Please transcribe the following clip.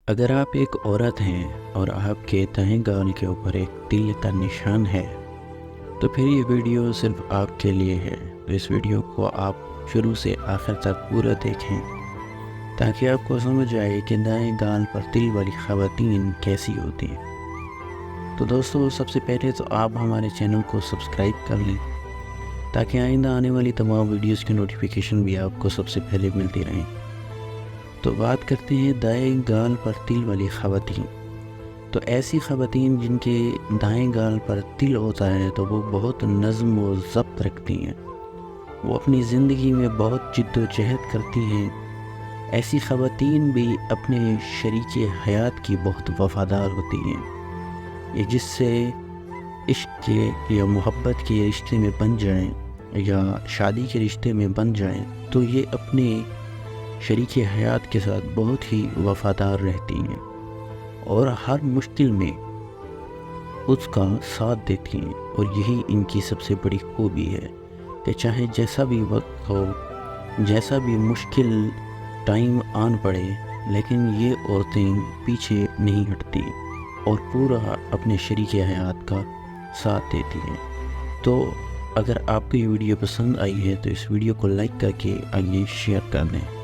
اگر آپ ایک عورت ہیں اور آپ کے دائیں گال کے اوپر ایک تل کا نشان ہے تو پھر یہ ویڈیو صرف آپ کے لیے ہے۔ اس ویڈیو کو آپ شروع سے آخر تک پورا دیکھیں تاکہ آپ کو سمجھ آئے کہ دائیں گال پر تل والی خواتین کیسی ہوتی ہیں۔ تو دوستو، سب سے پہلے تو آپ ہمارے چینل کو سبسکرائب کر لیں تاکہ آئندہ آنے والی تمام ویڈیوز کی نوٹیفیکیشن بھی آپ کو سب سے پہلے ملتی رہیں۔ تو بات کرتے ہیں دائیں گال پر تل والی خواتین۔ تو ایسی خواتین جن کے دائیں گال پر تل ہوتا ہے تو وہ بہت نظم و ضبط رکھتی ہیں، وہ اپنی زندگی میں بہت جد و جہد کرتی ہیں۔ ایسی خواتین بھی اپنے شریک حیات کی بہت وفادار ہوتی ہیں۔ یہ جس سے عشق کے یا محبت کے رشتے میں بن جائیں یا شادی کے رشتے میں بن جائیں تو یہ اپنے شریک حیات کے ساتھ بہت ہی وفادار رہتی ہیں اور ہر مشکل میں اس کا ساتھ دیتی ہیں۔ اور یہی ان کی سب سے بڑی خوبی ہے کہ چاہے جیسا بھی وقت ہو، جیسا بھی مشکل ٹائم آن پڑے، لیکن یہ عورتیں پیچھے نہیں ہٹتی اور پورا اپنے شریک حیات کا ساتھ دیتی ہیں۔ تو اگر آپ کو یہ ویڈیو پسند آئی ہے تو اس ویڈیو کو لائک کر کے آگے شیئر کر دیں۔